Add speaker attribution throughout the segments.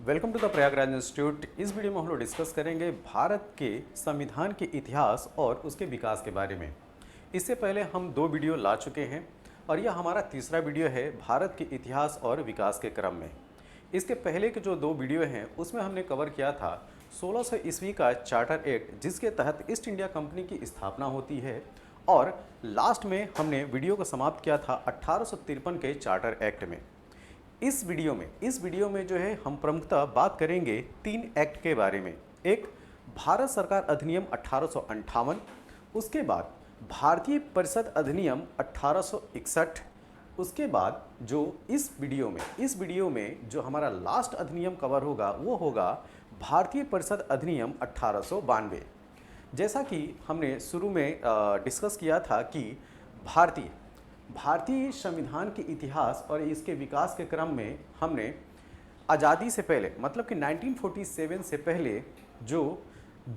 Speaker 1: Welcome to the Prayagraj institute. इस video में हम लोग डिस्कस करेंगे भारत के संविधान के इतिहास और उसके विकास के बारे में। इससे पहले हम 2 वीडियो ला चुके हैं और यह हमारा तीसरा वीडियो है भारत के इतिहास और विकास के क्रम में। इसके पहले के जो 2 वीडियो हैं उसमें हमने कवर किया था 1600 ईस्वी का चार्टर एक्ट, जिसके तहत ईस्ट इंडिया कंपनी की स्थापना होती है, और लास्ट में हमने वीडियो को समाप्त किया था 1853 के चार्टर एक्ट में। इस वीडियो में जो है हम प्रमुखतः बात करेंगे 3 एक्ट के बारे में। एक, भारत सरकार अधिनियम 1858, उसके बाद भारतीय परिषद अधिनियम 1861, उसके बाद जो इस वीडियो में जो हमारा लास्ट अधिनियम कवर होगा वो होगा भारतीय परिषद अधिनियम 1892। जैसा कि हमने शुरू में डिस्कस किया था कि भारतीय संविधान के इतिहास और इसके विकास के क्रम में हमने आज़ादी से पहले, मतलब कि 1947 से पहले जो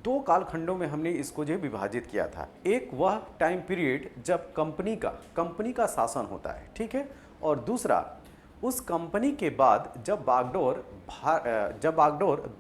Speaker 1: 2 कालखंडों में हमने इसको जो विभाजित किया था। एक वह टाइम पीरियड जब कंपनी का शासन होता है, ठीक है, और दूसरा उस कंपनी के बाद जब बागडोर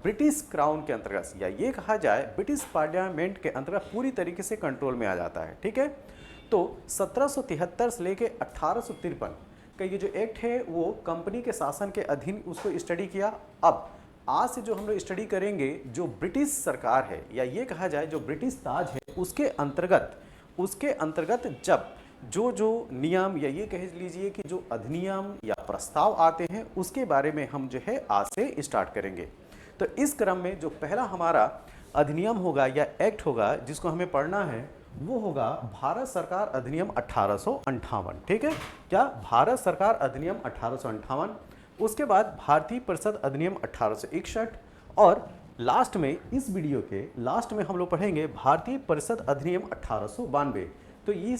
Speaker 1: ब्रिटिश क्राउन के अंतर्गत, या ये कहा जाए ब्रिटिश पार्लियामेंट के अंतर्गत पूरी तरीके से कंट्रोल में आ जाता है, ठीक है। तो 1773 से लेके 1853 का ये जो एक्ट है वो कंपनी के शासन के अधीन उसको स्टडी किया। अब आज से जो हम लोग स्टडी करेंगे जो ब्रिटिश सरकार है, या ये कहा जाए जो ब्रिटिश ताज है, उसके अंतर्गत जब जो नियम, या ये कह लीजिए कि जो अधिनियम या प्रस्ताव आते हैं उसके बारे में हम जो है आज से स्टार्ट करेंगे। तो इस क्रम में जो पहला हमारा अधिनियम होगा या एक्ट होगा जिसको हमें पढ़ना है वो होगा भारत सरकार अधिनियम 1858, ठीक है। क्या? भारत सरकार अधिनियम 1858। उसके बाद भारतीय परिषद अधिनियम 1861, और लास्ट में इस वीडियो के लास्ट में हम लोग पढ़ेंगे भारतीय परिषद अधिनियम 1892। तो ये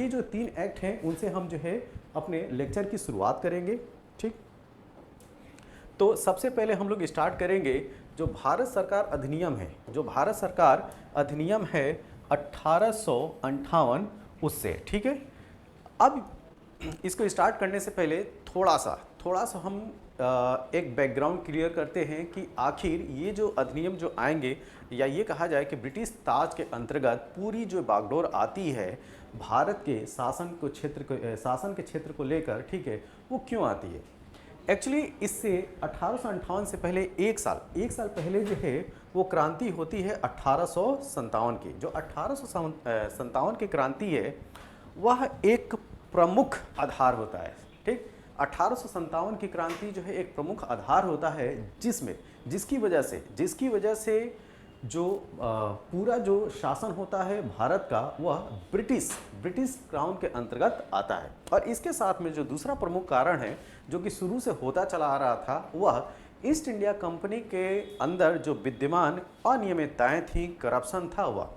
Speaker 1: जो 3 एक्ट हैं उनसे हम जो है अपने लेक्चर की शुरुआत करेंगे, ठीक। तो सबसे पहले हम लोग स्टार्ट करेंगे जो भारत सरकार अधिनियम है, जो भारत सरकार अधिनियम है 1858 उससे, ठीक है। अब इसको स्टार्ट करने से पहले थोड़ा सा हम एक बैकग्राउंड क्लियर करते हैं कि आखिर ये जो अधिनियम जो आएंगे, या ये कहा जाए कि ब्रिटिश ताज के अंतर्गत पूरी जो बागडोर आती है भारत के शासन के क्षेत्र को लेकर, ठीक है, वो क्यों आती है। एक्चुअली इससे 1858 से पहले एक साल पहले जो है वो क्रांति होती है 1857 की। जो 1857 की क्रांति है वह एक प्रमुख आधार होता है, ठीक। 1857 की क्रांति जो है एक प्रमुख आधार होता है जिसकी वजह से जो पूरा जो शासन होता है भारत का वह ब्रिटिश क्राउन के अंतर्गत आता है। और इसके साथ में जो दूसरा प्रमुख कारण है जो कि शुरू से होता चला आ रहा था वह ईस्ट इंडिया कंपनी के अंदर जो विद्यमान अनियमितताएं थी, करप्शन था, वह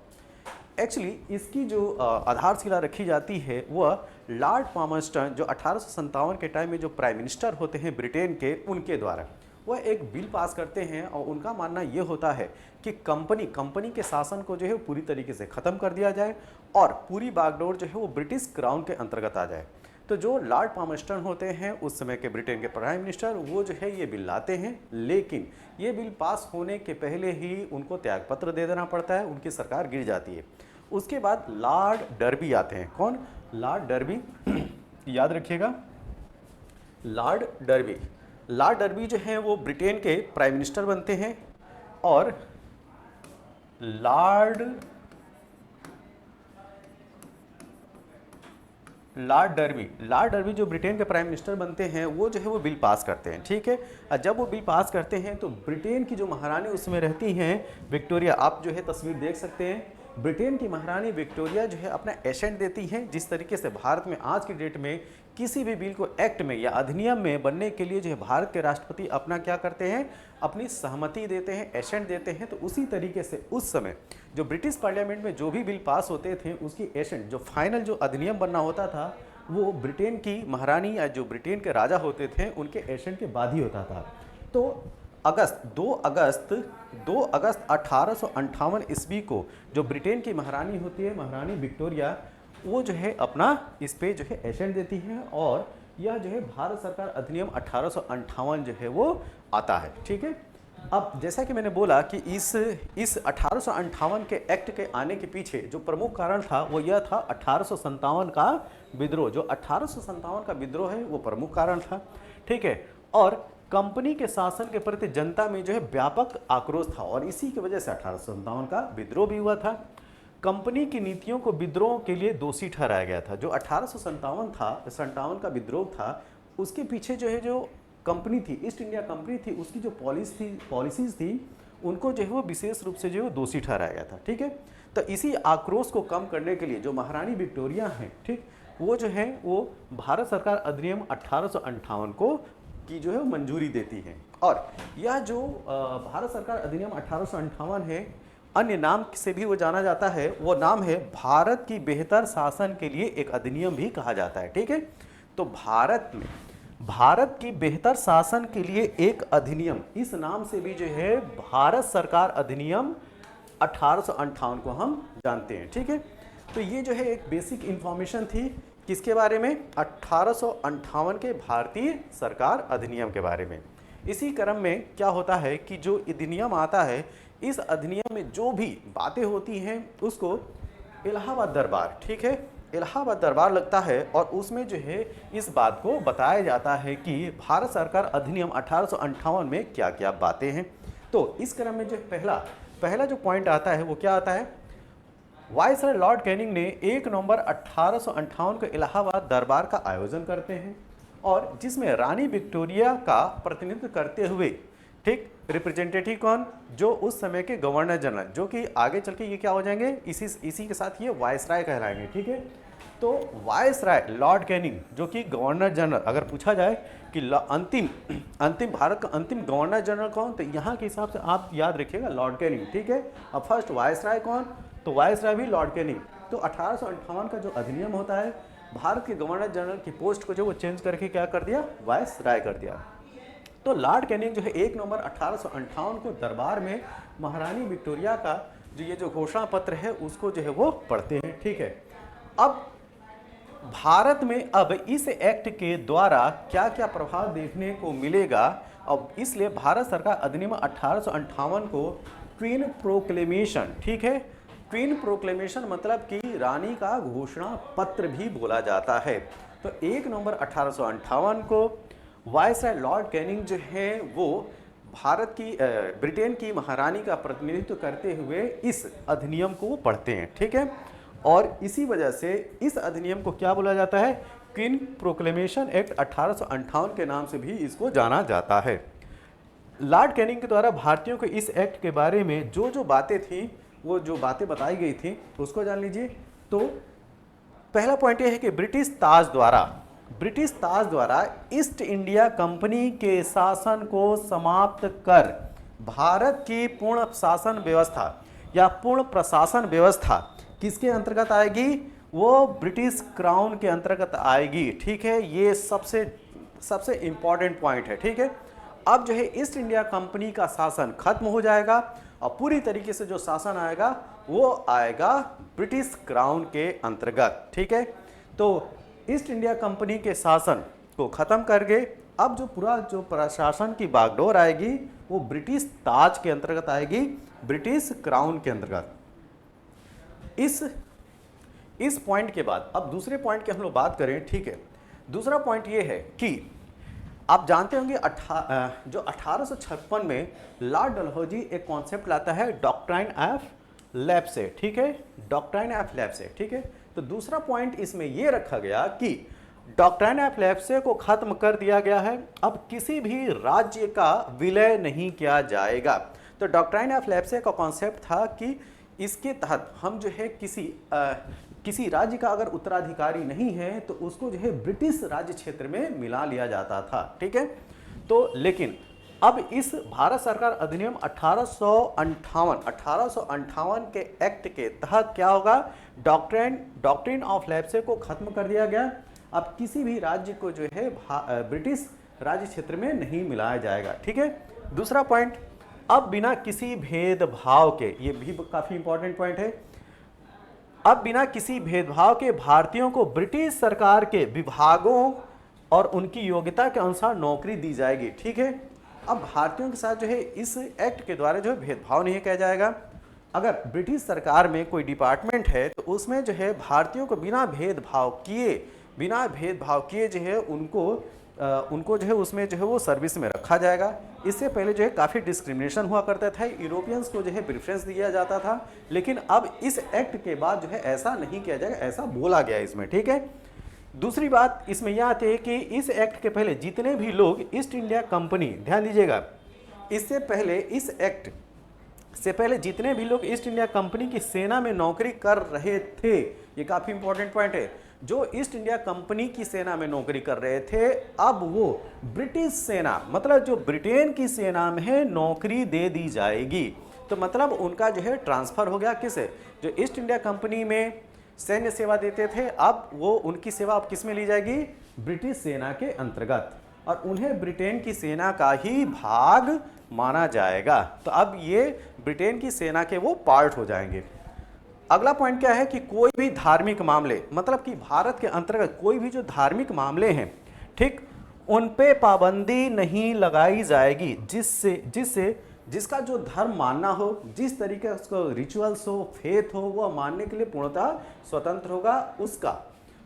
Speaker 1: एक्चुअली इसकी जो आधारशिला रखी जाती है वह लॉर्ड पामर्स्टन, जो 1857 के टाइम में जो प्राइम मिनिस्टर होते हैं ब्रिटेन के, उनके द्वारा वह एक बिल पास करते हैं। और उनका मानना ये होता है कि कंपनी के शासन को जो है पूरी तरीके से ख़त्म कर दिया जाए और पूरी बागडोर जो है वो ब्रिटिश क्राउन के अंतर्गत आ जाए। तो जो लॉर्ड पामर्स्टन होते हैं उस समय के ब्रिटेन के प्राइम मिनिस्टर, वो जो है ये बिल लाते हैं, लेकिन ये बिल पास होने के पहले ही उनको त्यागपत्र दे देना पड़ता है, उनकी सरकार गिर जाती है। उसके बाद लॉर्ड डर्बी आते हैं। कौन? लॉर्ड डर्बी याद रखिएगा, लॉर्ड डर्बी जो हैं वो ब्रिटेन के प्राइम मिनिस्टर बनते हैं। और लॉर्ड डर्बी जो ब्रिटेन के प्राइम मिनिस्टर बनते हैं वो जो है वो बिल पास करते हैं, ठीक है। और जब वो बिल पास करते हैं तो ब्रिटेन की जो महारानी उसमें रहती हैं विक्टोरिया, आप जो है तस्वीर देख सकते हैं, ब्रिटेन की महारानी विक्टोरिया जो है अपना एसेंट देती हैं। जिस तरीके से भारत में आज की डेट में किसी भी बिल को एक्ट में या अधिनियम में बनने के लिए जो है भारत के राष्ट्रपति अपना क्या करते हैं, अपनी सहमति देते हैं, एसेंट देते हैं। तो उसी तरीके से उस समय जो ब्रिटिश पार्लियामेंट में जो भी बिल पास होते थे उसकी एसेंट, जो फाइनल जो अधिनियम बनना होता था वो ब्रिटेन की महारानी या जो ब्रिटेन के राजा होते थे उनके एसेंट के बाद ही होता था। तो 2 अगस्त 1858 ईस्वी को जो ब्रिटेन की महारानी होती है, महारानी विक्टोरिया, वो जो है अपना इस पे जो है एसेंट देती हैं और यह जो है भारत सरकार अधिनियम 1858 जो है वो आता है। ठीक है, अब जैसा कि मैंने बोला कि इस 1858 के एक्ट के आने के पीछे जो प्रमुख कारण था वो यह था 1857 का विद्रोह। जो 1857 का विद्रोह है वो प्रमुख कारण था। ठीक है, और कंपनी के शासन के प्रति जनता में जो है व्यापक आक्रोश था और इसी की वजह से 1857 का विद्रोह भी हुआ था। कंपनी की नीतियों को विद्रोह के लिए दोषी ठहराया गया था। जो 1857 का विद्रोह था उसके पीछे जो है जो कंपनी थी, ईस्ट इंडिया कंपनी थी, उसकी जो पॉलिसीज थी उनको जो है वो विशेष रूप से जो है दोषी ठहराया गया था। ठीक है, तो इसी आक्रोश को कम करने के लिए जो महारानी विक्टोरिया हैं, ठीक, वो जो है वो भारत सरकार अधिनियम 1858 को की जो है वो मंजूरी देती है। और यह जो भारत सरकार अधिनियम 1858 है, अन्य नाम से भी वो जाना जाता है, वो नाम है भारत की बेहतर शासन के लिए एक अधिनियम भी कहा जाता है। ठीक है, तो भारत की बेहतर शासन के लिए एक अधिनियम, इस नाम से भी जो है भारत सरकार अधिनियम 1858 को हम जानते हैं। ठीक है, तो ये जो है एक बेसिक इंफॉर्मेशन थी किसके बारे में, 1858 के भारतीय सरकार अधिनियम के बारे में। इसी क्रम में क्या होता है कि जो अधिनियम आता है, इस अधिनियम में जो भी बातें होती हैं उसको इलाहाबाद दरबार, ठीक है, इलाहाबाद दरबार लगता है और उसमें जो है इस बात को बताया जाता है कि भारत सरकार अधिनियम 1858 में क्या क्या बातें हैं। तो इस क्रम में जो पहला जो पॉइंट आता है वो क्या आता है, वायसराय लॉर्ड कैनिंग ने 1 नवंबर 1858 को इलाहाबाद दरबार का आयोजन करते हैं और जिसमें रानी विक्टोरिया का प्रतिनिधित्व करते हुए, ठीक, रिप्रेजेंटेटिव कौन, जो उस समय के गवर्नर जनरल, जो कि आगे चल के ये क्या हो जाएंगे, इसी के साथ ये वायसराय कहलाएंगे। ठीक है, तो वायसराय लॉर्ड कैनिंग जो कि गवर्नर जनरल, अगर पूछा जाए कि अंतिम भारत का अंतिम गवर्नर जनरल कौन, तो यहाँ के हिसाब से आप याद रखिएगा लॉर्ड कैनिंग। ठीक है, अब फर्स्ट वायसराय कौन, तो वायसराय भी लॉर्ड कैनिंग। तो 1858 का जो अधिनियम होता है, भारत के गवर्नर जनरल की पोस्ट को जो वो चेंज करके क्या कर दिया, वायसराय कर दिया। तो लॉर्ड कैनिंग जो है 1 नवंबर 1858 को दरबार में महारानी विक्टोरिया का जो ये जो घोषणा पत्र है उसको जो है वो पढ़ते हैं। ठीक है, अब भारत में अब इस एक्ट के द्वारा क्या क्या प्रभाव देखने को मिलेगा, अब इसलिए भारत सरकार अधिनियम 1858 को क्वीन प्रोक्लेमेशन, ठीक है, क्वीन प्रोक्लेमेशन मतलब कि रानी का घोषणा पत्र भी बोला जाता है। तो 1 नवंबर 1858 को वायसराय लॉर्ड कैनिंग जो है वो ब्रिटेन की महारानी का प्रतिनिधित्व करते हुए इस अधिनियम को पढ़ते हैं। ठीक है, और इसी वजह से इस अधिनियम को क्या बोला जाता है, क्वीन प्रोक्लेमेशन एक्ट 1858 के नाम से भी इसको जाना जाता है। लॉर्ड कैनिंग के द्वारा भारतीयों को इस एक्ट के बारे में जो जो बातें थी, वो जो बातें बताई गई थी उसको जान लीजिए। तो पहला पॉइंट ये है कि ब्रिटिश ताज द्वारा ईस्ट इंडिया कंपनी के शासन को समाप्त कर भारत की पूर्ण शासन व्यवस्था या पूर्ण प्रशासन व्यवस्था किसके अंतर्गत आएगी, वो ब्रिटिश क्राउन के अंतर्गत आएगी। ठीक है, ये सबसे इंपॉर्टेंट पॉइंट है। ठीक है, अब जो है ईस्ट इंडिया कंपनी का शासन खत्म हो जाएगा और पूरी तरीके से जो शासन आएगा वो आएगा ब्रिटिश क्राउन के अंतर्गत। ठीक है, तो ईस्ट इंडिया कंपनी के शासन को खत्म करके अब जो पूरा जो प्रशासन की बागडोर आएगी वो ब्रिटिश ताज के अंतर्गत आएगी, ब्रिटिश क्राउन के अंतर्गत। इस पॉइंट के बाद अब दूसरे पॉइंट की हम लोग बात करें। ठीक है, दूसरा पॉइंट ये है कि आप जानते होंगे जो 1856 में लॉर्ड डलहौजी एक कॉन्सेप्ट लाता है डॉक्ट्राइन ऑफ लैप्से। ठीक है, डॉक्ट्राइन ऑफ लैप्से। ठीक है, तो दूसरा पॉइंट इसमें यह रखा गया कि डॉक्ट्राइन ऑफ लैप्से को खत्म कर दिया गया है, अब किसी भी राज्य का विलय नहीं किया जाएगा। तो डॉक्ट्राइन ऑफ लैप्से का कॉन्सेप्ट था कि इसके तहत हम जो है किसी राज्य का अगर उत्तराधिकारी नहीं है तो उसको जो है ब्रिटिश राज्य क्षेत्र में मिला लिया जाता था। ठीक है, तो लेकिन अब इस भारत सरकार अधिनियम 1858 के एक्ट के तहत क्या होगा, डॉक्ट्रिन ऑफ लैप्से को खत्म कर दिया गया। अब किसी भी राज्य को जो है ब्रिटिश राज्य क्षेत्र में नहीं मिलाया जाएगा। ठीक है, दूसरा पॉइंट, अब बिना किसी भेदभाव के, ये भी काफी इंपॉर्टेंट पॉइंट है, अब बिना किसी भेदभाव के भारतीयों को ब्रिटिश सरकार के विभागों और उनकी योग्यता के अनुसार नौकरी दी जाएगी। ठीक है, अब भारतीयों के साथ जो है इस एक्ट के द्वारा जो है भेदभाव नहीं किया जाएगा। अगर ब्रिटिश सरकार में कोई डिपार्टमेंट है तो उसमें जो है भारतीयों को बिना भेदभाव किए जो है उनको जो है उसमें जो है वो सर्विस में रखा जाएगा। इससे पहले जो है काफ़ी डिस्क्रिमिनेशन हुआ करता था, यूरोपियंस को जो है प्रेफरेंस दिया जाता था, लेकिन अब इस एक्ट के बाद जो है ऐसा नहीं किया जाएगा, ऐसा बोला गया इसमें। ठीक है, दूसरी बात इसमें यह आती है कि इस एक्ट के पहले जितने भी लोग ईस्ट इंडिया कंपनी, ध्यान दीजिएगा, इससे पहले इस एक्ट से पहले जितने भी लोग ईस्ट इंडिया कंपनी की सेना में नौकरी कर रहे थे, ये काफ़ी इंपॉर्टेंट पॉइंट है, जो ईस्ट इंडिया कंपनी की सेना में नौकरी कर रहे थे, अब वो ब्रिटिश सेना, मतलब जो ब्रिटेन की सेना में है, नौकरी दे दी जाएगी। तो मतलब उनका जो है ट्रांसफ़र हो गया, किसे, जो ईस्ट इंडिया कंपनी में सैन्य सेवा देते थे, अब वो उनकी सेवा अब किस में ली जाएगी, ब्रिटिश सेना के अंतर्गत, और उन्हें ब्रिटेन की सेना का ही भाग माना जाएगा। तो अब ये ब्रिटेन की सेना के वो पार्ट हो जाएंगे। अगला पॉइंट क्या है कि कोई भी धार्मिक मामले, मतलब कि भारत के अंतर्गत कोई भी जो धार्मिक मामले हैं, ठीक, उन पे पाबंदी नहीं लगाई जाएगी, जिसका जो धर्म मानना हो, जिस तरीके उसको रिचुअल्स हो, फेथ हो, वह मानने के लिए पूर्णतः स्वतंत्र होगा।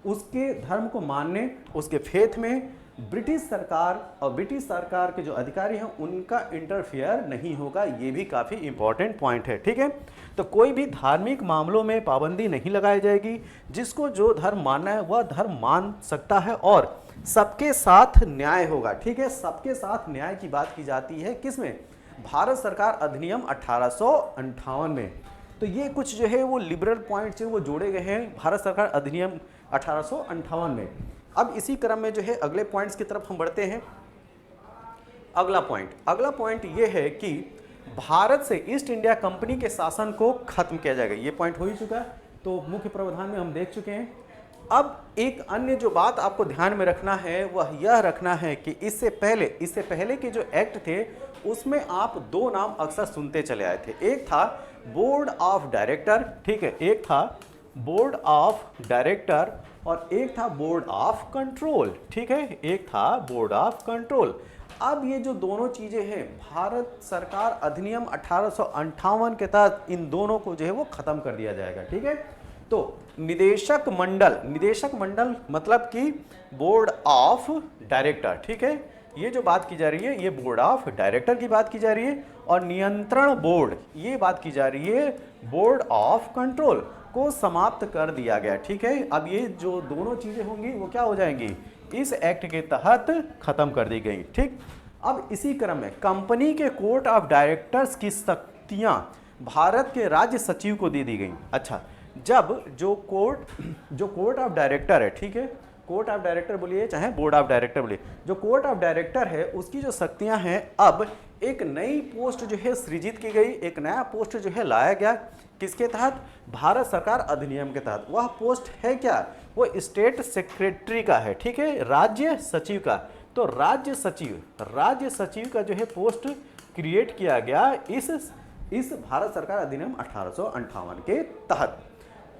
Speaker 1: उसके धर्म को मानने, उसके फेथ में ब्रिटिश सरकार और ब्रिटिश सरकार के जो अधिकारी हैं उनका इंटरफेयर नहीं होगा। ये भी काफ़ी इंपॉर्टेंट पॉइंट है। ठीक है, तो कोई भी धार्मिक मामलों में पाबंदी नहीं लगाई जाएगी, जिसको जो धर्म मानना है वह धर्म मान सकता है, और सबके साथ न्याय होगा। ठीक है, सबके साथ न्याय की बात की जाती है किसमें, भारत सरकार अधिनियम 1858 में। तो ये कुछ जो है वो लिबरल पॉइंट्स हैं, वो जोड़े गए हैं भारत सरकार अधिनियम 1858 में। अब इसी क्रम में जो है अगले पॉइंट्स की तरफ हम बढ़ते हैं। अगला पॉइंट ये है कि भारत से ईस्ट इंडिया कंपनी के शासन को खत्म किया जाएगा। ये पॉइंट हो ही चुका है, तो मुख्य प्रावधान में हम देख चुके हैं। अब एक अन्य जो बात आपको ध्यान में रखना है वह यह रखना है कि इससे पहले के जो एक्ट थे उसमें आप दो नाम अक्सर सुनते चले आए थे। एक था बोर्ड ऑफ डायरेक्टर, ठीक है, एक था बोर्ड ऑफ डायरेक्टर और एक था बोर्ड ऑफ कंट्रोल। ठीक है, एक था बोर्ड ऑफ कंट्रोल। अब ये जो दोनों चीजें हैं, भारत सरकार अधिनियम 1858 के तहत इन दोनों को जो है वो खत्म कर दिया जाएगा। ठीक है, तो निदेशक मंडल मतलब कि बोर्ड ऑफ डायरेक्टर। ठीक है, ये जो बात की जा रही है ये बोर्ड ऑफ डायरेक्टर की बात की जा रही है, और नियंत्रण बोर्ड, ये बात की जा रही है बोर्ड ऑफ कंट्रोल को समाप्त कर दिया गया। ठीक है, अब ये जो दोनों चीजें होंगी वो क्या हो जाएंगी, इस एक्ट के तहत खत्म कर दी गई। ठीक, अब इसी क्रम में कंपनी के कोर्ट ऑफ डायरेक्टर्स की शक्तियां भारत के राज्य सचिव को दे दी गई। अच्छा, जब जो कोर्ट ऑफ डायरेक्टर है, ठीक है, कोर्ट ऑफ डायरेक्टर बोलिए चाहे बोर्ड ऑफ डायरेक्टर बोलिए, जो कोर्ट ऑफ डायरेक्टर है उसकी जो शक्तियां हैं, अब एक नई पोस्ट जो है सृजित की गई, एक नया पोस्ट जो है लाया गया, किसके तहत, भारत सरकार अधिनियम के तहत। वह पोस्ट है क्या, वो स्टेट सेक्रेटरी का है। ठीक है, राज्य सचिव का। तो राज्य सचिव का जो है पोस्ट क्रिएट किया गया इस भारत सरकार अधिनियम 1858 के तहत।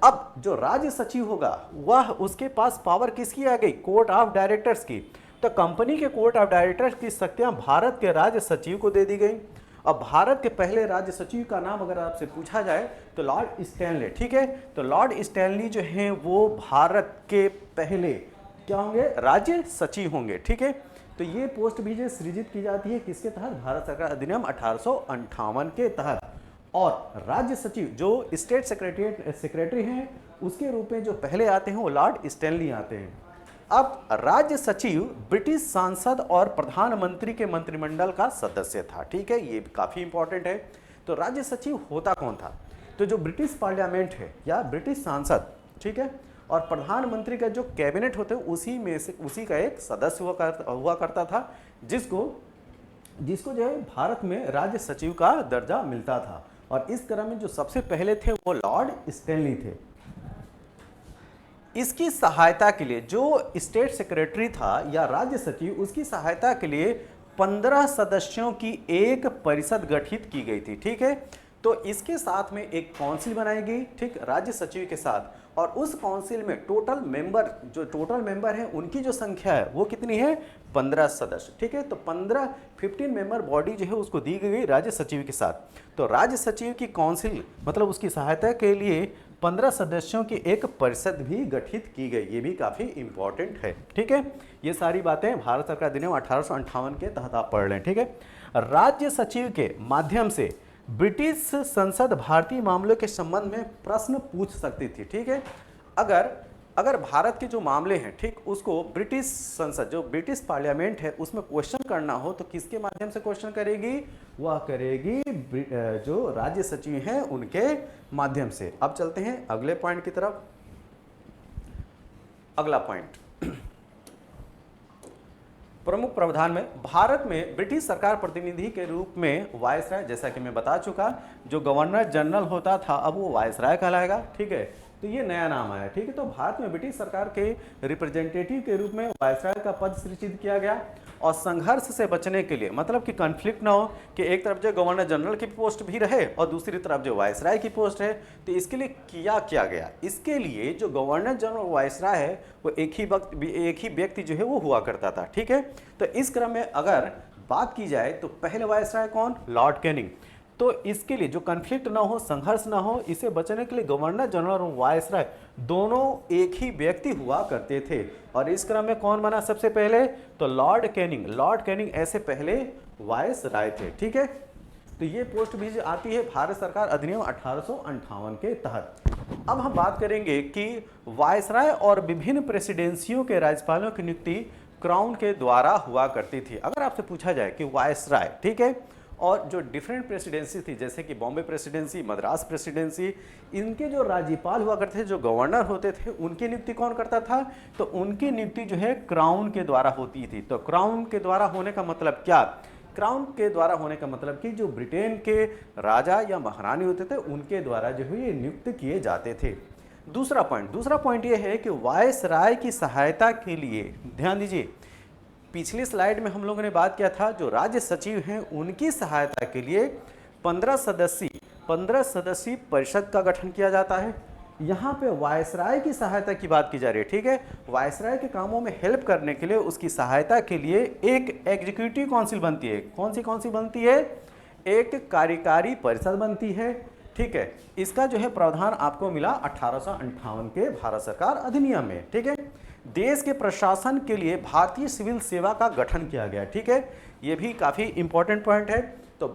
Speaker 1: अब जो राज्य सचिव होगा वह, उसके पास पावर किसकी आ गई, कोर्ट ऑफ डायरेक्टर्स की। तो कंपनी के कोर्ट ऑफ डायरेक्टर्स की शक्तियां भारत के राज्य सचिव को दे दी गई। अब भारत के पहले राज्य सचिव का नाम अगर आपसे पूछा जाए तो लॉर्ड स्टैनले। ठीक है, तो लॉर्ड स्टैनली जो है वो भारत के पहले क्या होंगे, राज्य सचिव होंगे। ठीक है, तो ये पोस्ट भी जो सृजित की जाती है किसके तहत, भारत सरकार अधिनियम 1858 के तहत। और राज्य सचिव जो स्टेट सेक्रेटरी हैं उसके रूप में जो पहले आते हैं वो लॉर्ड स्टैनली आते हैं। अब राज्य सचिव ब्रिटिश सांसद और प्रधानमंत्री के मंत्रिमंडल का सदस्य था। ठीक है, ये काफी इंपॉर्टेंट है। तो राज्य सचिव होता कौन था, तो जो ब्रिटिश पार्लियामेंट है या ब्रिटिश सांसद, ठीक है, और प्रधानमंत्री का जो कैबिनेट होते हैं उसी का एक सदस्य हुआ करता था, जिसको जो है भारत में राज्य सचिव का दर्जा मिलता था। और इस क्रम में जो सबसे पहले थे वो लॉर्ड स्टैनली थे। इसकी सहायता के लिए जो स्टेट सेक्रेटरी था या राज्य सचिव, उसकी सहायता के लिए 15 सदस्यों की एक परिषद गठित की गई थी। ठीक है, तो इसके साथ में एक काउंसिल बनाएगी, ठीक, राज्य सचिव के साथ, और उस काउंसिल में टोटल मेंबर हैं उनकी जो संख्या है वो कितनी है, 15 सदस्य, ठीक है। तो 15 मेंबर बॉडी जो है उसको दी गई राज्य सचिव के साथ। तो राज्य सचिव की काउंसिल मतलब उसकी सहायता के लिए 15 सदस्यों की एक परिषद भी गठित की गई, ये भी काफ़ी इंपॉर्टेंट है, ठीक है। ये सारी बातें भारत सरकार अधिनियम 1858 के तहत आप पढ़ लें, ठीक है। राज्य सचिव के माध्यम से ब्रिटिश संसद भारतीय मामलों के संबंध में प्रश्न पूछ सकती थी, ठीक है। अगर भारत के जो मामले हैं, ठीक, उसको ब्रिटिश संसद जो ब्रिटिश पार्लियामेंट है उसमें क्वेश्चन करना हो तो किसके माध्यम से क्वेश्चन करेगी, वह करेगी जो राज्य सचिव हैं उनके माध्यम से। अब चलते हैं अगले पॉइंट की तरफ। अगला पॉइंट, प्रमुख प्रावधान में भारत में ब्रिटिश सरकार प्रतिनिधि के रूप में वायसराय, जैसा कि मैं बता चुका, जो गवर्नर जनरल होता था अब वो वायसराय कहलाएगा, ठीक है। तो ये नया नाम आया, ठीक है। तो भारत में ब्रिटिश सरकार के रिप्रेजेंटेटिव के रूप में वायसराय का पद सृजित किया गया, और संघर्ष से बचने के लिए, मतलब कि कॉन्फ्लिक्ट ना हो कि एक तरफ जो गवर्नर जनरल की पोस्ट भी रहे और दूसरी तरफ जो वायसराय की पोस्ट है, तो इसके लिए किया गया, इसके लिए जो गवर्नर जनरल वायसराय है वो एक ही व्यक्ति जो है वो हुआ करता था, ठीक है। तो इस क्रम में अगर बात की जाए तो पहले वायसराय कौन, लॉर्ड कैनिंग। तो इसके लिए जो कॉन्फ्लिक्ट ना हो, संघर्ष ना हो, इसे बचने के लिए गवर्नर जनरल और वायसराय दोनों एक ही व्यक्ति हुआ करते थे। और इस क्रम में कौन बना सबसे पहले, तो लॉर्ड कैनिंग ऐसे पहले वायसराय थे, ठीक है। तो ये पोस्ट भी आती है भारत सरकार अधिनियम 1858 के तहत। अब हम बात करेंगे कि वायसराय और विभिन्न प्रेसिडेंसियों के राज्यपालों की नियुक्ति क्राउन के द्वारा हुआ करती थी। अगर आपसे पूछा जाए कि वायसराय, ठीक है, और जो डिफरेंट प्रेसिडेंसी थी जैसे कि बॉम्बे प्रेसिडेंसी, मद्रास प्रेसिडेंसी, इनके जो राज्यपाल हुआ करते थे, जो गवर्नर होते थे, उनकी नियुक्ति कौन करता था, तो उनकी नियुक्ति जो है क्राउन के द्वारा होती थी। तो क्राउन के द्वारा होने का मतलब क्या, क्राउन के द्वारा होने का मतलब कि जो ब्रिटेन के राजा या महारानी होते थे उनके द्वारा जो है ये नियुक्त किए जाते थे। दूसरा पॉइंट ये है कि वायसराय की सहायता के लिए, ध्यान दीजिए, पिछली स्लाइड में हम लोगों ने बात किया था जो राज्य सचिव हैं उनकी सहायता के लिए 15 सदस्यीय परिषद का गठन किया जाता है। यहाँ पे वायसराय की सहायता की बात की जा रही है, ठीक है। वायसराय के कामों में हेल्प करने के लिए, उसकी सहायता के लिए एक एग्जीक्यूटिव काउंसिल बनती है। कौन सी काउंसिल बनती है, एक कार्यकारी परिषद बनती है, ठीक है। इसका जो है प्रावधान आपको मिला 1858 के भारत सरकार अधिनियम में, ठीक है। देश के प्रशासन के लिए भारतीय सिविल सेवा का गठन किया गया, ठीक है। यह भी काफी इंपॉर्टेंट पॉइंट है। तो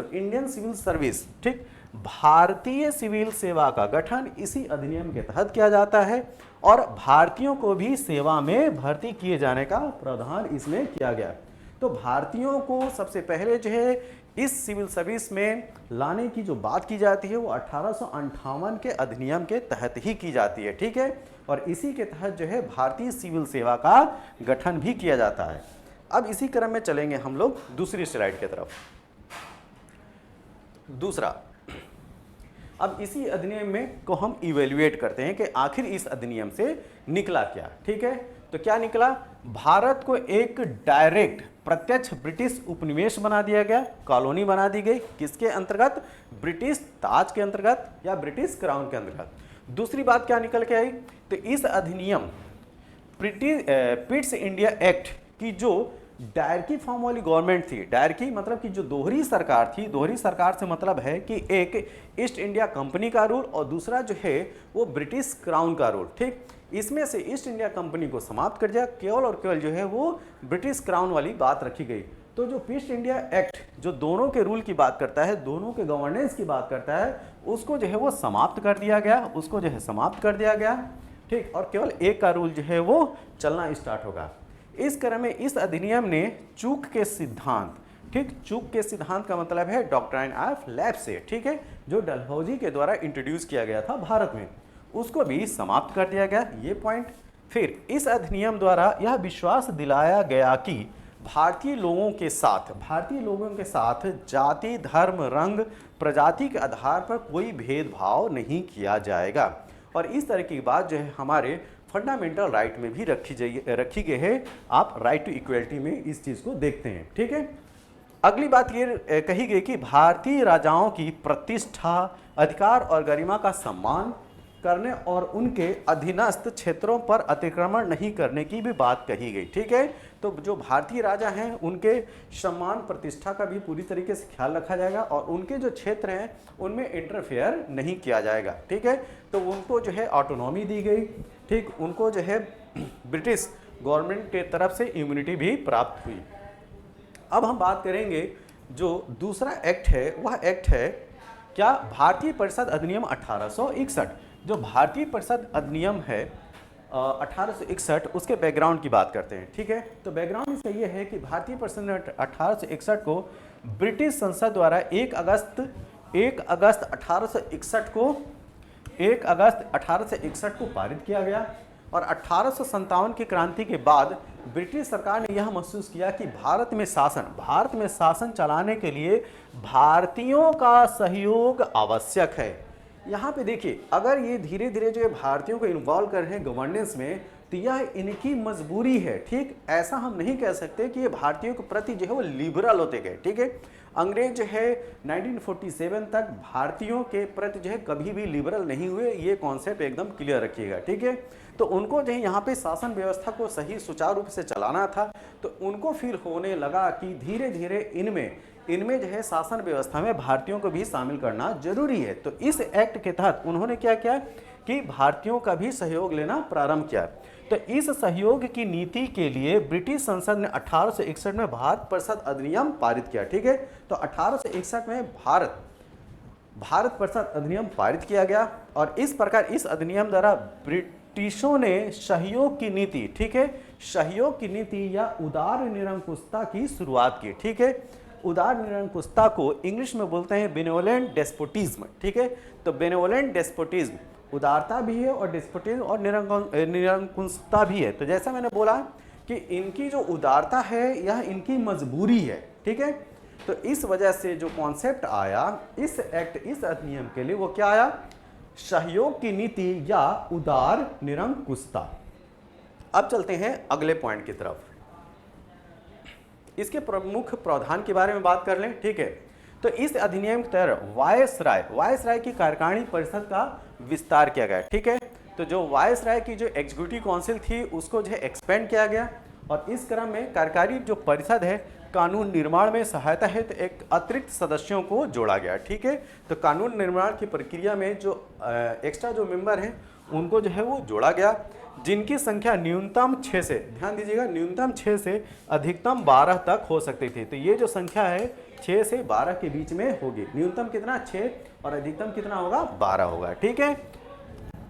Speaker 1: इंडियन सिविल सर्विस, ठीक, भारतीय सिविल सेवा का गठन इसी अधिनियम के तहत किया जाता है, और भारतीयों को भी सेवा में भर्ती किए जाने का प्रावधान इसमें किया गया। तो भारतीयों को सबसे पहले जो है इस सिविल सर्विस में लाने की जो बात की जाती है वो 1858 के अधिनियम के तहत ही की जाती है, ठीक है। और इसी के तहत जो है भारतीय सिविल सेवा का गठन भी किया जाता है। अब इसी क्रम में चलेंगे हम लोग दूसरी स्लाइड की तरफ। दूसरा, अब इसी अधिनियम में को हम इवेल्युएट करते हैं कि आखिर इस अधिनियम से निकला क्या, ठीक है। तो क्या निकला, भारत को एक डायरेक्ट प्रत्यक्ष ब्रिटिश उपनिवेश बना दिया गया, कॉलोनी बना दी गई, किसके अंतर्गत, ब्रिटिश ताज के अंतर्गत या ब्रिटिश क्राउन के अंतर्गत। दूसरी बात क्या निकल के आई, तो इस अधिनियम पिट्स इंडिया एक्ट की जो डायरकी फॉर्म वाली गवर्नमेंट थी, डायरकी मतलब कि जो दोहरी सरकार थी, दोहरी सरकार से मतलब है कि एक ईस्ट इंडिया कंपनी का रूल और दूसरा जो है वो ब्रिटिश क्राउन का रूल, ठीक। इसमें से ईस्ट इंडिया कंपनी को समाप्त कर दिया, केवल और केवल जो है वो ब्रिटिश क्राउन वाली बात रखी गई। तो जो ईस्ट इंडिया एक्ट जो दोनों के रूल की बात करता है, दोनों के गवर्नेंस की बात करता है, उसको जो है वो समाप्त कर दिया गया, ठीक। और केवल एक का रूल जो है वो चलना स्टार्ट होगा। इस क्रम में इस अधिनियम ने चूक के सिद्धांत, ठीक, चूक के सिद्धांत का मतलब है डॉक्ट्राइन ऑफ लैप्स, ठीक है, जो डलहौजी के द्वारा इंट्रोड्यूस किया गया था भारत में, उसको भी समाप्त कर दिया गया, ये पॉइंट। फिर इस अधिनियम द्वारा यह विश्वास दिलाया गया कि भारतीय लोगों के साथ जाति, धर्म, रंग, प्रजाति के आधार पर कोई भेदभाव नहीं किया जाएगा। और इस तरह की बात जो है हमारे फंडामेंटल राइट में भी रखी गई है। आप राइट टू इक्वलिटी में इस चीज़ को देखते हैं, ठीक है। अगली बात ये कही गई कि भारतीय राजाओं की प्रतिष्ठा, अधिकार और गरिमा का सम्मान करने और उनके अधीनस्थ क्षेत्रों पर अतिक्रमण नहीं करने की भी बात कही गई। ठीक है, तो जो भारतीय राजा हैं उनके सम्मान प्रतिष्ठा का भी पूरी तरीके से ख्याल रखा जाएगा और उनके जो क्षेत्र हैं उनमें इंटरफेयर नहीं किया जाएगा। ठीक है, तो उनको जो है ऑटोनॉमी दी गई। ठीक, उनको जो है ब्रिटिश गवर्नमेंट के तरफ से इम्यूनिटी भी प्राप्त हुई। अब हम बात करेंगे जो दूसरा एक्ट है, वह एक्ट है क्या, भारतीय परिषद अधिनियम 1861। जो भारतीय परिषद अधिनियम है 1861, उसके बैकग्राउंड की बात करते हैं। ठीक है, तो बैकग्राउंड इसका ये है कि भारतीय परिषद ने 1861 को ब्रिटिश संसद द्वारा 1 अगस्त 1861 को पारित किया गया और 1857 की क्रांति के बाद ब्रिटिश सरकार ने यह महसूस किया कि भारत में शासन चलाने के लिए भारतीयों का सहयोग आवश्यक है। यहाँ पे देखिए, अगर ये धीरे धीरे जो है भारतीयों को इन्वॉल्व कर रहे हैं गवर्नेंस में, तो यह इनकी मजबूरी है। ठीक, ऐसा हम नहीं कह सकते कि ये भारतीयों के प्रति जो है वो लिबरल होते गए। ठीक है, अंग्रेज जो है 1947 तक भारतीयों के प्रति जो है कभी भी लिबरल नहीं हुए, ये कॉन्सेप्ट एकदम क्लियर रखिएगा। ठीक है, तो उनको जो है यहाँ पे शासन व्यवस्था को सही सुचारू रूप से चलाना था, तो उनको फील होने लगा कि धीरे धीरे इनमें जो है शासन व्यवस्था में भारतीयों को भी शामिल करना जरूरी है। तो इस एक्ट के तहत उन्होंने क्या किया कि भारतीयों का भी सहयोग लेना प्रारंभ किया। तो इस सहयोग की नीति के लिए ब्रिटिश संसद ने 1861 में भारत परिषद अधिनियम पारित किया। ठीक है, तो 1861 में भारत परिषद अधिनियम पारित किया गया और इस प्रकार इस अधिनियम द्वारा ब्रिटिशों ने सहयोग की नीति, ठीक है, सहयोग की नीति या उदार निरंकुशता की शुरुआत की। ठीक है, उदार निरंकुशता को इंग्लिश में बोलते हैं बेनेवोलेंट डेस्पोटिज्म। ठीक है, तो बेनेवोलेंट डेस्पोटिज्म उदारता भी है और डेस्पोटिज्म और निरंकुशता भी है। तो जैसा मैंने बोला कि इनकी जो उदारता है यह इनकी मजबूरी है। ठीक है, तो इस वजह से जो कॉन्सेप्ट आया इस एक्ट, इस अधिनियम के लिए, वो क्या आया, सहयोग की नीति या उदार निरंकुशता। अब चलते हैं अगले पॉइंट की तरफ, इसके प्रमुख प्रावधान के बारे में बात कर लें। ठीक है, तो इस अधिनियम के तहत वायसराय की कार्यकारिणी परिषद का विस्तार किया गया। ठीक है, तो जो वायसराय की जो एग्जीक्यूटिव काउंसिल थी उसको जो है एक्सपेंड किया गया और इस क्रम में कार्यकारी जो परिषद है कानून निर्माण में सहायता हेतु एक अतिरिक्त सदस्यों को जोड़ा गया। ठीक है, तो कानून निर्माण की प्रक्रिया में जो एक्स्ट्रा जो मेंबर हैं उनको जो है वो जोड़ा गया, जिनकी संख्या न्यूनतम 6 से, ध्यान दीजिएगा, न्यूनतम 6 से अधिकतम 12 तक हो सकती थी। तो ये जो संख्या है 6 से 12 के बीच में होगी। न्यूनतम कितना, 6, और अधिकतम कितना होगा, 12 होगा। ठीक है,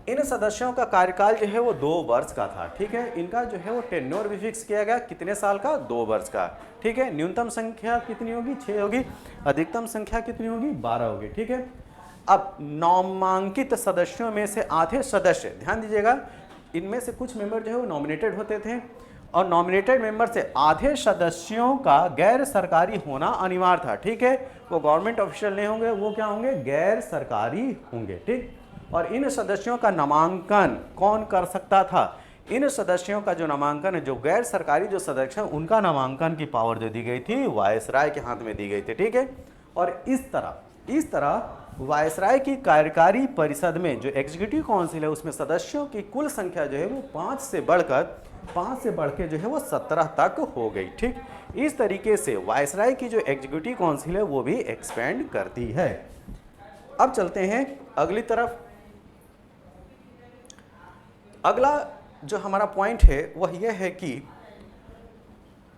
Speaker 1: इन सदस्यों का कार्यकाल जो है वो 2 वर्ष का था। ठीक है, इनका जो है वो टेन्योर भी फिक्स किया गया, कितने साल का, 2 वर्ष का। ठीक है, न्यूनतम संख्या कितनी होगी, 6 होगी, अधिकतम संख्या कितनी होगी, 12 होगी। ठीक है, अब नामांकित सदस्यों में से आधे सदस्य, ध्यान दीजिएगा, इनमें से कुछ मेंबर जो है वो नॉमिनेटेड होते थे और नॉमिनेटेड मेंबर से आधे सदस्यों का गैर सरकारी होना अनिवार्य था। ठीक है, वो गवर्नमेंट ऑफिशियल नहीं होंगे, वो क्या होंगे, गैर सरकारी होंगे। ठीक, और इन सदस्यों का नामांकन कौन कर सकता था, इन सदस्यों का जो नामांकन है, जो गैर सरकारी जो सदस्य हैं उनका नामांकन की पावर जो दी गई थी वायसराय के हाथ में दी गई थी। ठीक है, और इस तरह वायसराय की कार्यकारी परिषद में जो एग्जीक्यूटिव काउंसिल है उसमें सदस्यों की कुल संख्या जो है वो 5 से बढ़ के जो है वो 17 तक हो गई। ठीक, इस तरीके से वायसराय की जो एग्जीक्यूटिव काउंसिल है वो भी एक्सपेंड करती है। अब चलते हैं अगली तरफ। अगला जो हमारा पॉइंट है वह यह है कि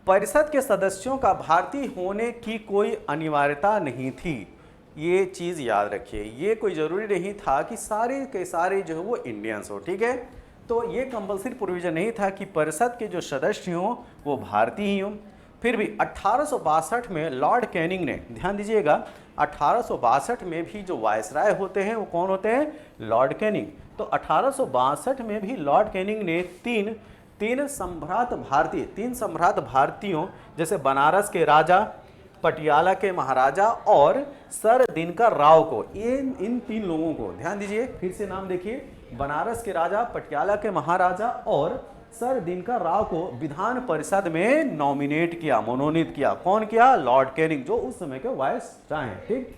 Speaker 1: परिषद के सदस्यों का भारतीय होने की कोई अनिवार्यता नहीं थी। ये चीज़ याद रखिए, ये कोई ज़रूरी नहीं था कि सारे के सारे जो है वो इंडियंस हो। ठीक है, तो ये कंपलसरी प्रोविज़न नहीं था कि परिषद के जो सदस्य हों वो भारतीय ही हों। फिर भी 1862 में लॉर्ड कैनिंग ने, ध्यान दीजिएगा, 1862 में भी जो वायसराय होते हैं वो कौन होते हैं, लॉर्ड कैनिंग। तो 1862 में भी लॉर्ड कैनिंग ने तीन सम्राट भारतीयों, जैसे बनारस के राजा, पटियाला के महाराजा और सर दिनकर राव को, इन 3 लोगों को, ध्यान दीजिए, फिर से नाम देखिए, बनारस के राजा, पटियाला के महाराजा और सर दिनकर राव को विधान परिषद में नॉमिनेट किया, मनोनीत किया। कौन किया? लॉर्ड कैनिंग, जो उस समय के वायसराय हैं। ठीक।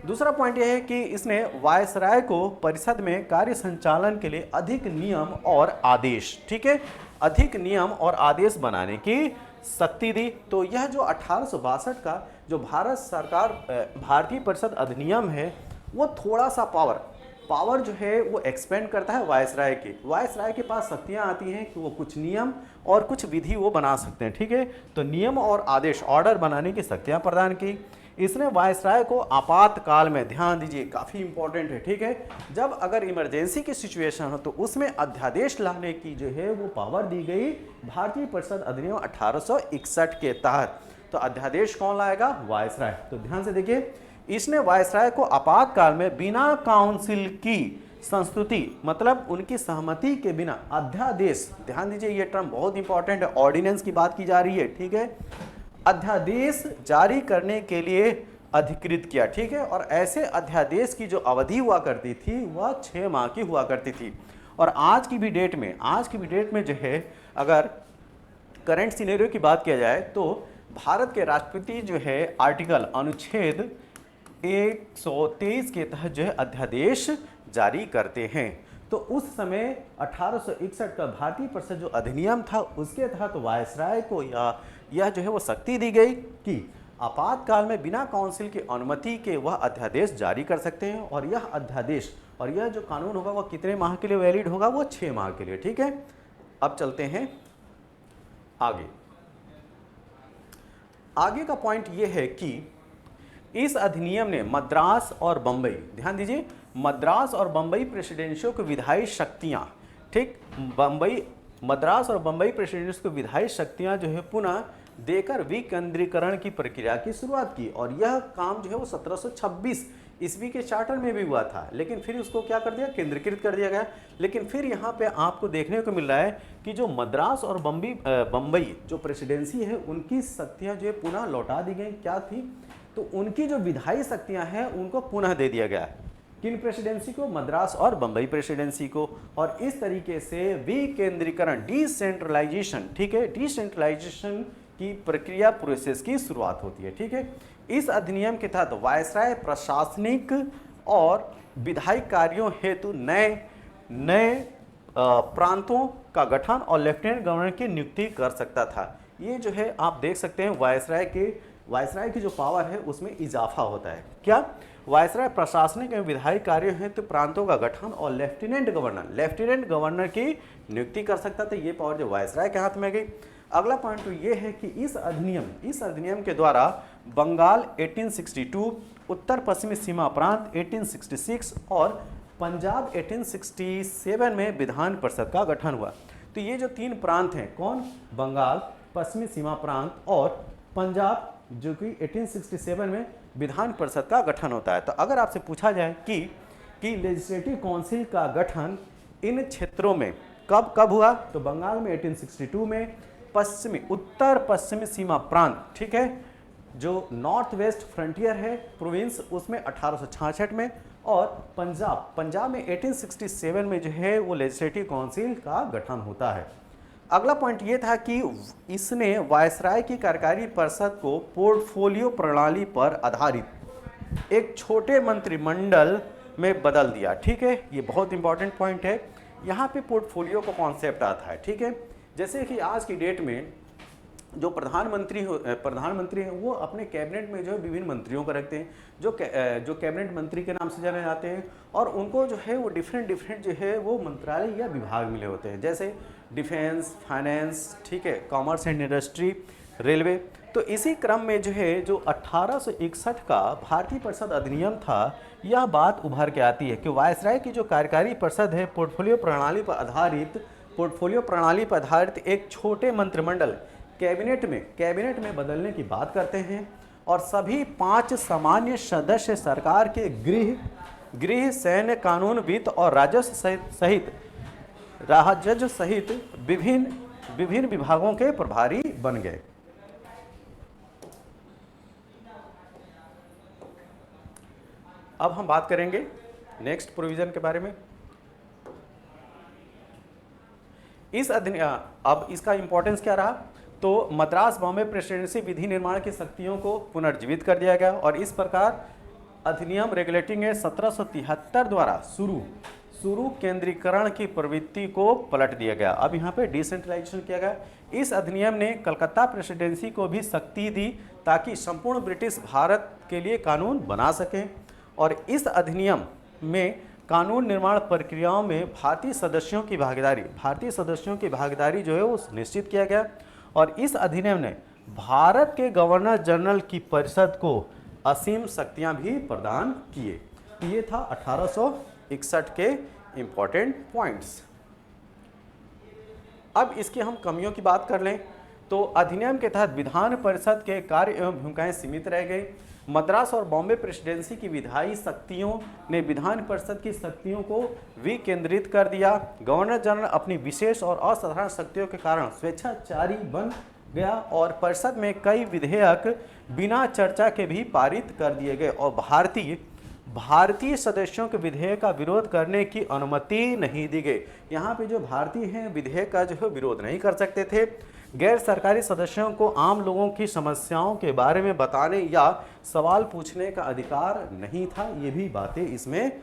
Speaker 1: दूसरा पॉइंट यह है कि इसने वायसराय को परिषद में कार्य संचालन के लिए अधिक नियम और आदेश, ठीक है, अधिक नियम और आदेश बनाने की शक्ति दी। तो यह जो 1862 का जो भारत सरकार भारतीय परिषद अधिनियम है, वो थोड़ा सा पावर जो है वो एक्सपेंड करता है वायसराय की। वायसराय के पास शक्तियां आती हैं कि वो कुछ नियम और कुछ विधि वो बना सकते हैं। ठीक है, तो नियम और आदेश, ऑर्डर बनाने की शक्तियां प्रदान की। इसने वायसराय को आपातकाल में, ध्यान दीजिए काफ़ी इंपॉर्टेंट है, ठीक है, जब अगर इमरजेंसी की सिचुएशन हो तो उसमें अध्यादेश लाने की जो है वो पावर दी गई भारतीय परिषद अधिनियम 1861 के तहत। तो अध्यादेश कौन लाएगा? वायसराय। तो ध्यान से देखिए, इसने वायसराय को आपातकाल में बिना काउंसिल की संस्तुति, मतलब उनकी सहमति के बिना अध्यादेश, ध्यान दीजिए ये टर्म बहुत इंपॉर्टेंट है, ऑर्डिनेंस की बात की जा रही है, ठीक है, अध्यादेश जारी करने के लिए अधिकृत किया। ठीक है, और ऐसे अध्यादेश की जो अवधि हुआ करती थी वह 6 माह की हुआ करती थी। और आज की भी डेट में जो है, अगर करंट सिनेरियो की बात किया जाए तो भारत के राष्ट्रपति जो है आर्टिकल अनुच्छेद 123 के तहत जो है अध्यादेश जारी करते हैं। तो उस समय 1861 का भारतीय परिषद जो अधिनियम था उसके तहत वायसराय को यह जो है वो शक्ति दी गई कि आपातकाल में बिना काउंसिल की अनुमति के वह अध्यादेश जारी कर सकते हैं। और यह अध्यादेश और यह जो कानून होगा वह कितने माह के लिए वैलिड होगा? वो 6 माह के लिए। ठीक है, अब चलते हैं आगे का पॉइंट यह है कि इस अधिनियम ने मद्रास और बंबई, ध्यान दीजिए, मद्रास और बंबई प्रेसिडेंसियों को विधायी शक्तियां, ठीक, मद्रास और बंबई प्रेसिडेंसी को विधायी शक्तियां जो है पुनः देकर विकेंद्रीकरण की प्रक्रिया की शुरुआत की। और यह काम जो है वो 1726 ईस्वी के चार्टर में भी हुआ था, लेकिन फिर उसको क्या कर दिया? केंद्रीकृत कर दिया गया। लेकिन फिर यहाँ पे आपको देखने को मिल रहा है कि जो मद्रास और बंबई जो प्रेसिडेंसी है उनकी शक्तियाँ जो है पुनः लौटा दी गई। क्या थी? तो उनकी जो विधायी शक्तियाँ हैं उनको पुनः दे दिया गया। किन प्रेसिडेंसी को? मद्रास और बंबई प्रेसिडेंसी को। और इस तरीके से विकेंद्रीकरण, डिसेंट्रलाइजेशन, ठीक है, डिसेंट्रलाइजेशन की प्रक्रिया, प्रोसेस की शुरुआत होती है। ठीक है, इस अधिनियम के तहत वायसराय प्रशासनिक और विधायी कार्यों हेतु नए प्रांतों का गठन और लेफ्टिनेंट गवर्नर की नियुक्ति कर सकता था। ये जो है आप देख सकते हैं वायसराय की जो पावर है उसमें इजाफा होता है। क्या? वायसराय प्रशासनिक एवं विधायी कार्यों हेतु प्रांतों का गठन और लेफ्टिनेंट गवर्नर की नियुक्ति कर सकता था। ये पावर जो वायसराय के हाथ में गई। अगला पॉइंट तो ये है कि इस अधिनियम के द्वारा बंगाल 1862, उत्तर पश्चिमी सीमा प्रांत 1866 और पंजाब 1867 में विधान परिषद का गठन हुआ। तो ये जो 3 प्रांत हैं, कौन? बंगाल, पश्चिमी सीमा प्रांत और पंजाब, जो कि 1867 में विधान परिषद का गठन होता है। तो अगर आपसे पूछा जाए कि लेजिस्लेटिव काउंसिल का गठन इन क्षेत्रों में कब हुआ, तो बंगाल में 1862 में, उत्तर पश्चिमी सीमा प्रांत, ठीक है, जो नॉर्थ वेस्ट फ्रंटियर है प्रोविंस, उसमें 1866 में, और पंजाब में 1867 में जो है वो लेजिस्लेटिव काउंसिल का गठन होता है। अगला पॉइंट ये था कि इसने वायसराय की कार्यकारी परिषद को पोर्टफोलियो प्रणाली पर आधारित एक छोटे मंत्रिमंडल में बदल दिया। ठीक है, ये बहुत इंपॉर्टेंट पॉइंट है। यहाँ पे पोर्टफोलियो का कॉन्सेप्ट आता है। ठीक है, जैसे कि आज की डेट में जो प्रधानमंत्री हैं वो अपने कैबिनेट में जो है विभिन्न मंत्रियों को रखते हैं, जो कैबिनेट मंत्री के नाम से जाने जाते हैं, और उनको जो है वो डिफरेंट जो है वो मंत्रालय या विभाग मिले होते हैं, जैसे डिफेंस, फाइनेंस, ठीक है, कॉमर्स एंड इंडस्ट्री, रेलवे। तो इसी क्रम में जो है जो 1861 का भारतीय परिषद अधिनियम था, यह बात उभर के आती है कि वायसराय की जो कार्यकारी परिषद है पोर्टफोलियो प्रणाली पर आधारित एक छोटे मंत्रिमंडल कैबिनेट में बदलने की बात करते हैं। और सभी 5 सामान्य सदस्य सरकार के गृह, सैन्य, कानून, वित्त और राजस्व सहित विभिन्न विभागों के प्रभारी बन गए। अब हम बात करेंगे नेक्स्ट प्रोविजन के बारे में। इस अब इसका इंपॉर्टेंस क्या रहा, तो मद्रास बॉम्बे प्रेसिडेंसी विधि निर्माण की शक्तियों को पुनर्जीवित कर दिया गया और इस प्रकार अधिनियम रेगुलेटिंग एक्ट 1773 द्वारा शुरू केंद्रीकरण की प्रवृत्ति को पलट दिया गया। अब यहाँ पे डिसेंट्रलाइजेशन किया गया। इस अधिनियम ने कलकत्ता प्रेसिडेंसी को भी शक्ति दी ताकि संपूर्ण ब्रिटिश भारत के लिए कानून बना सकें और इस अधिनियम में कानून निर्माण प्रक्रियाओं में भारतीय सदस्यों की भागीदारी जो है वो निश्चित किया गया और इस अधिनियम ने भारत के गवर्नर जनरल की परिषद को असीम शक्तियां भी प्रदान किए। ये था 1861 के इंपॉर्टेंट पॉइंट्स। अब इसकी हम कमियों की बात कर लें तो अधिनियम के तहत विधान परिषद के कार्य एवं भूमिकाएं सीमित रह गई। मद्रास और बॉम्बे प्रेसिडेंसी की विधायी शक्तियों ने विधान परिषद की शक्तियों को विकेंद्रित कर दिया। गवर्नर जनरल अपनी विशेष और असाधारण शक्तियों के कारण स्वेच्छाचारी बन गया और परिषद में कई विधेयक बिना चर्चा के भी पारित कर दिए गए और भारतीय सदस्यों के विधेयक का विरोध करने की अनुमति नहीं दी गई। यहाँ पे जो भारतीय हैं विधेयक का जो है विरोध नहीं कर सकते थे। गैर सरकारी सदस्यों को आम लोगों की समस्याओं के बारे में बताने या सवाल पूछने का अधिकार नहीं था। ये भी बातें इसमें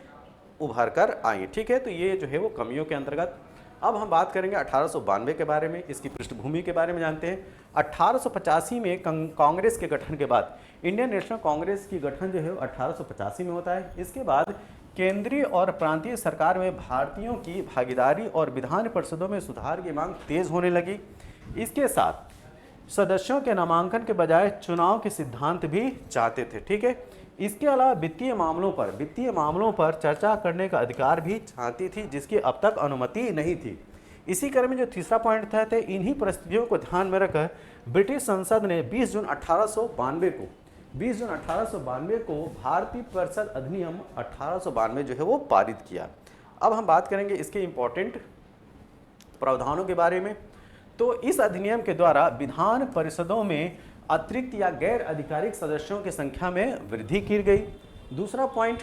Speaker 1: उभर कर आई। ठीक है, तो ये जो है वो कमियों के अंतर्गत। अब हम बात करेंगे 1892 के बारे में, इसकी पृष्ठभूमि के बारे में जानते हैं। 1885 में कांग्रेस के गठन के बाद इंडियन नेशनल कांग्रेस की गठन जो है 1885 में होता है। इसके बाद केंद्रीय और प्रांतीय सरकार में भारतीयों की भागीदारी और विधान परिषदों में सुधार की मांग तेज होने लगी। इसके साथ सदस्यों के नामांकन के बजाय चुनाव के सिद्धांत भी चाहते थे। ठीक है, इसके अलावा वित्तीय मामलों पर चर्चा करने का अधिकार भी चाहती थी जिसकी अब तक अनुमति नहीं थी। इसी क्रम में जो तीसरा पॉइंट था, इन्हीं परिस्थितियों को ध्यान में रखकर ब्रिटिश संसद ने 20 जून 1892 को भारतीय परिषद अधिनियम 1892 जो है वो पारित किया। अब हम बात करेंगे इसके इंपॉर्टेंट प्रावधानों के बारे में। तो इस अधिनियम के द्वारा विधान परिषदों में अतिरिक्त या गैर आधिकारिक सदस्यों की संख्या में वृद्धि की गई। दूसरा पॉइंट,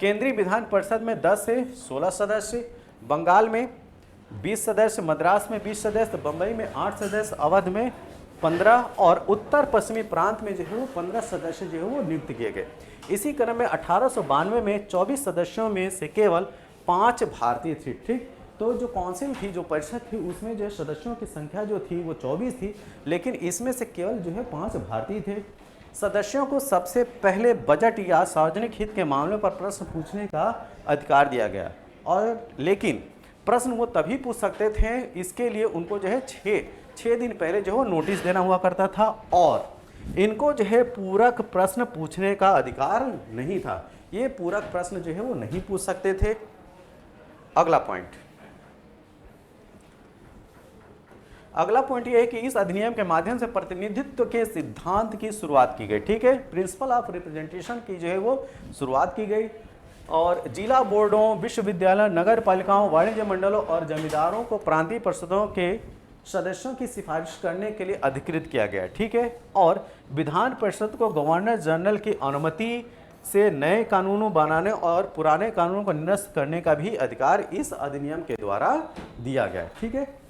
Speaker 1: केंद्रीय विधान परिषद में 10 से 16 सदस्य, बंगाल में 20 सदस्य, मद्रास में 20 सदस्य, बंबई में 8 सदस्य, अवध में 15 और उत्तर पश्चिमी प्रांत में जो है वो 15 सदस्य जो है वो नियुक्त किए गए। इसी क्रम में 1892 में 24 सदस्यों में से केवल 5 भारतीय थे। ठीक, तो जो काउंसिल थी, जो परिषद थी, उसमें जो सदस्यों की संख्या जो थी वो 24 थी, लेकिन इसमें से केवल जो है 5 भारतीय थे। सदस्यों को सबसे पहले बजट या सार्वजनिक हित के मामलों पर प्रश्न पूछने का अधिकार दिया गया और लेकिन प्रश्न वो तभी पूछ सकते थे, इसके लिए उनको जो है 6 दिन पहले जो है नोटिस देना हुआ करता था और इनको जो है पूरक प्रश्न पूछने का अधिकार नहीं था। ये पूरक प्रश्न जो है वो नहीं पूछ सकते थे। अगला पॉइंट ये है कि इस अधिनियम के माध्यम से प्रतिनिधित्व के सिद्धांत की शुरुआत की गई। ठीक है, प्रिंसिपल ऑफ रिप्रेजेंटेशन की जो है वो शुरुआत की गई और जिला बोर्डों, विश्वविद्यालय, नगर पालिकाओं, वाणिज्य मंडलों और जमींदारों को प्रांतीय परिषदों के सदस्यों की सिफारिश करने के लिए अधिकृत किया गया। ठीक है, और विधान परिषद को गवर्नर जनरल की अनुमति से नए कानूनों बनाने और पुराने कानूनों को निरस्त करने का भी अधिकार इस अधिनियम के द्वारा दिया गया। ठीक है,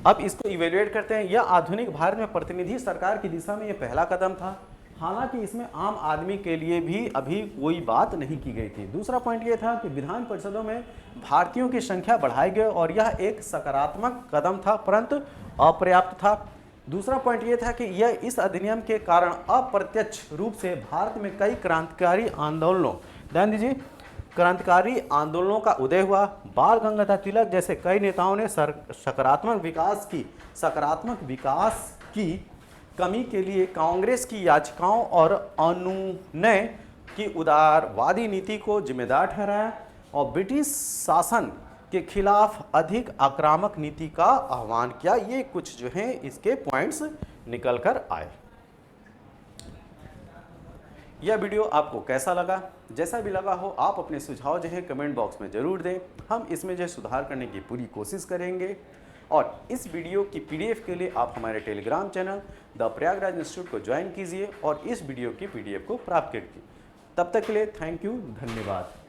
Speaker 1: अब इसको इवेल्युएट करते हैं। यह आधुनिक भारत में प्रतिनिधि सरकार की दिशा में यह पहला कदम था। हालांकि इसमें आम आदमी के लिए भी अभी कोई बात नहीं की गई थी। दूसरा पॉइंट ये था कि विधान परिषदों में भारतीयों की संख्या बढ़ाई गई और यह एक सकारात्मक कदम था परंतु अपर्याप्त था। दूसरा पॉइंट ये था कि यह इस अधिनियम के कारण अप्रत्यक्ष रूप से भारत में कई क्रांतिकारी आंदोलनों का उदय हुआ। बाल गंगाधर तिलक जैसे कई नेताओं ने सकारात्मक विकास की कमी के लिए कांग्रेस की याचिकाओं और अनुनय की उदारवादी नीति को जिम्मेदार ठहराया और ब्रिटिश शासन के खिलाफ अधिक आक्रामक नीति का आह्वान किया। ये कुछ जो है इसके पॉइंट्स निकल कर आए। यह वीडियो आपको कैसा लगा? जैसा भी लगा हो आप अपने सुझाव जो है कमेंट बॉक्स में ज़रूर दें। हम इसमें जो है सुधार करने की पूरी कोशिश करेंगे और इस वीडियो की PDF के लिए आप हमारे Telegram channel the Prayagraj institute को ज्वाइन कीजिए और इस वीडियो की PDF को प्राप्त कीजिए। तब तक के लिए थैंक यू, धन्यवाद।